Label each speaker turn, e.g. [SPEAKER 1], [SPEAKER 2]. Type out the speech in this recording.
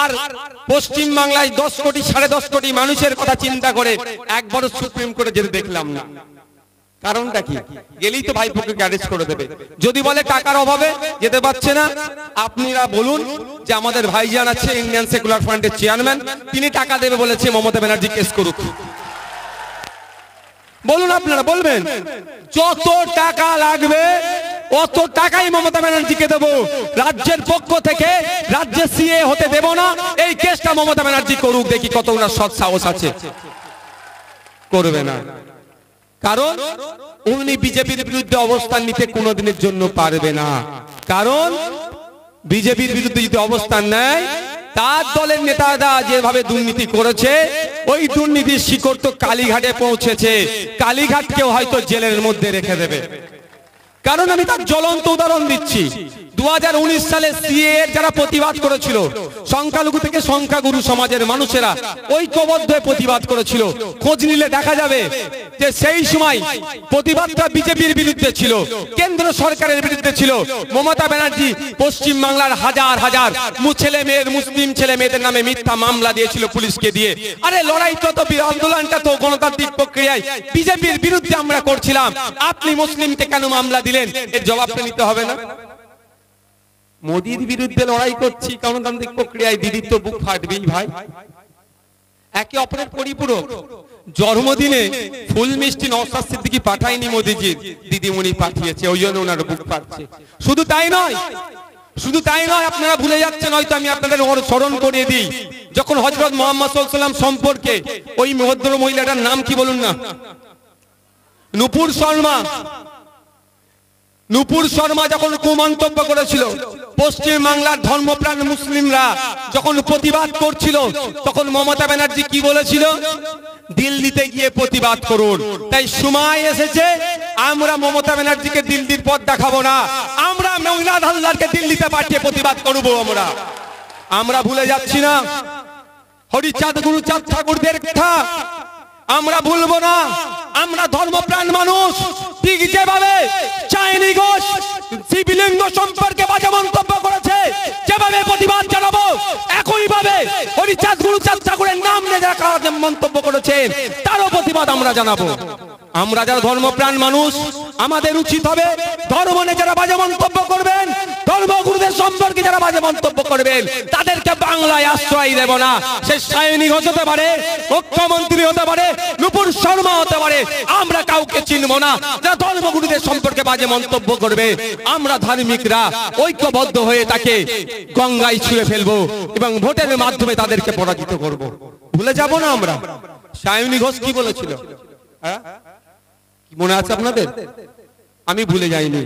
[SPEAKER 1] আর পশ্চিম বাংলায় 10 কোটি 10.5 কোটি মানুষের কথা চিন্তা করে একবারও সুপ্রিম কোর্টে যেতে দেখলাম না। কারণটা কি? গেলেই তো ভাইপোকে অ্যারেস্ট করে দেবে। যদি বলে টাকার অভাবে যেতে পারছে না, আপনারা বলুন যে আমাদের ভাইজান আছে ইন্ডিয়ান সেকুলার ফ্রন্টের চেয়ারম্যান, তিনি টাকা দেবে বলেছে, মমতা ব্যানার্জি কেস করুক। বলুন, আপনারা বলবেন যত টাকা লাগবে অত টাকাই মমতা ব্যানার্জিকে দেবো, রাজ্যের পক্ষ থেকে রাজ্যে সিএ হতে দেব না, এই কেসটা মমতা ব্যানার্জি করুক, দেখি কত ওনার সৎ সাহস আছে। করবে না, কারণ উনি বিজেপির বিরুদ্ধে অবস্থান নিতে কোনোদিনের জন্য পারবে না। কারণ বিজেপির বিরুদ্ধে যদি অবস্থান নেয়, তার দলের নেতারা যেভাবে দুর্নীতি করেছে, ওই দুর্নীতির শিকড় তো কালীঘাটে পৌঁছেছে, কালীঘাটকেও হয়তো জেলের মধ্যে রেখে দেবে। কারণ আমি তার জ্বলন্ত উদাহরণ দিচ্ছি, 2019 সালে সিএ এর যারা প্রতিবাদ করেছিল, সংখ্যালঘু থেকে সংখ্যাগুরু সমাজের মানুষেরা ঐক্যবদ্ধ হয়ে প্রতিবাদ করেছিল। খোঁজ নিলে দেখা যাবে যে সেই সময় প্রতিবাদটা বিজেপির বিরুদ্ধে ছিল, কেন্দ্র সরকারের বিরুদ্ধে ছিল। মমতা ব্যানার্জি পশ্চিম বাংলার হাজার হাজার ছেলে মেয়ের, মুসলিম ছেলে মেয়েদের নামে মিথ্যা মামলা দিয়েছিল পুলিশকে দিয়ে। আরে লড়াইটা তো, আন্দোলনটা তো গণতান্ত্রিক প্রক্রিয়ায় বিজেপির বিরুদ্ধে আমরা করছিলাম, আপনি মুসলিমকে কেন মামলা দিলেন? এর জবাবটা নিতে হবে না? মোদির বিরুদ্ধে লড়াই করছি গণতান্ত্রিক প্রক্রিয়ায়, দিদির তো বুক ফাটবেই ভাই। একে অপরের পরিপূরক। জন্মদিনে ফুল মিষ্টি নওশাদ সিদ্দিকী পাঠায়নি মোদিজির, দিদিমণি পাঠিয়েছে, ওই জন্য ওনার বুক ফাটছে। শুধু তাই নয়, শুধু তাই নয়, আপনারা ভুলে যাচ্ছেন, হয়তো আমি আপনাদের স্মরণ করিয়ে দিই। যখন হযরত মুহাম্মদ সাল্লাল্লাহু আলাইহি ওয়াসাল্লাম সম্পর্কে ওই ভদ্র মহিলাটার নাম কি বলুন না, নূপুর শর্মা, নূপুর শর্মা যখন কুমন্তব্য করেছিল, পশ্চিম বাংলার ধর্মপ্রাণ মুসলিমরা যখন প্রতিবাদ করছিল, তখন মমতা ব্যানার্জি কি বলেছিল? দিল্লিতে গিয়ে প্রতিবাদ করুন। তাই সময় এসেছে, আমরা মমতা ব্যানার্জিকে দিল্লির পথ দেখাবো না, আমরা মহিলা হালদারকে দিল্লিতে পাঠিয়ে প্রতিবাদ করব। আমরা ভুলে যাচ্ছি না হরিচাঁদ গুরুচাঁদ ঠাকুরদের কথা, আমরা ভুলবো না। আমরা ধর্মপ্রাণ মানুষ, ঠিক যেভাবে চাইনি ঘোষ শিবলিঙ্গ সম্পর্কে বাজে মন্তব্য করেছে, যেভাবে প্রতিবাদ জানাবো, একই ভাবে হরিচাঁদ গুরুচাঁদ ঠাকুরের নাম নিয়ে যারা মন্তব্য করেছেন তারও প্রতিবাদ আমরা জানাবো। আমরা যারা ধর্মপ্রাণ মানুষ, আমাদের উচিত হবে ধর্ম নিয়ে যারা বাজে মন্তব্য করবেন, ধর্মগুরুদের সম্পর্কে যারা বাজে মন্তব্য করবেন, তাদেরকে বাংলায় আশ্রয় দেব না। সে সায়নী ঘোষ হতে পারে, মুখ্যমন্ত্রী হতে পারে, নূপুর শর্মা হতে পারে, আমরা কাউকে চিনব না যারা ধর্মগুরুদের সম্পর্কে বাজে মন্তব্য করবে। আমরা ধার্মিকরা ঐক্যবদ্ধ হয়ে তাকে গঙ্গায় ছুঁড়ে ফেলবো এবং ভোটের মাধ্যমে তাদেরকে পরাজিত করব। ভুলে যাব না আমরা। সায়নী ঘোষ কি বলেছিল, মনে আছে আপনাদের? আমি ভুলে যাইনি।